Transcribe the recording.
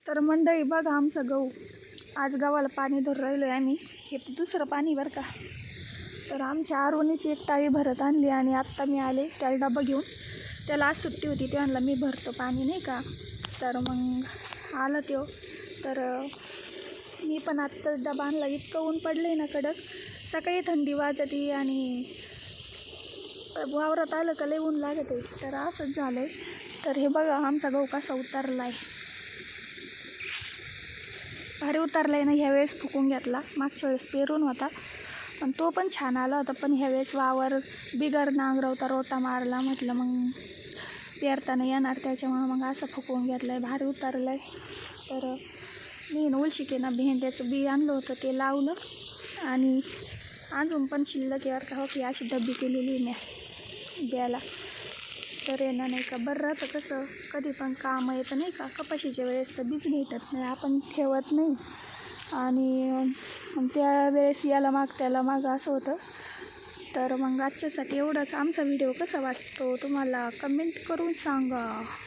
तर मंडळी बघा आमचं गहू आज गावाला पाणी धरून राहिलो आहे आम्ही. हे दुसरं पाणी बरं का. तर आमच्या आरोनीची एक टाळी भरत आणली आणि आत्ता मी आले त्याला डबा घेऊन. त्याला आज सुट्टी होती ते म्हणला मी भरतो पाणी नाही का. तर मग आलं त्यो. तर मी पण आत्ता डबा आणला. इतकं ऊन पडलं आहे ना कडक. सकाळी थंडी वाजते आणि वावरात आलं का लई ऊन लागत आहे. तर असंच झालं आहे. तर हे बघा आमचा गहू कसा उतरला आहे. भारी उतरला आहे ना. ह्यावेळेस फुकून घेतला. मागच्या वेळेस पेरून होता पण तो पण छान आला होता. पण ह्यावेळेस वावर बिगर नांगरवता रोटा मारला. म्हटलं मग पेरताना येणार त्याच्यामुळं मग असं फुकवून घेतलं आहे. भारी उतरलं आहे. तर मी उलशिकेनं भेंड्याचं बी आणलं होतं ते लावलं आणि अजून पण शिल्लक यार का हो की अशी डब्बी केलेली मी द्यायला. तर येणं नाही का बरं राहतं कसं कधी पण काम येतं नाही का. कपाशीच्या वेळेस तर बीज भेटत नाही आपण ठेवत नाही आणि त्यावेळेस याला माग त्याला माग असं होतं. तर मग आजच्यासाठी एवढंच. आमचा व्हिडिओ कसा वाटतो तुम्हाला कमेंट करून सांगा.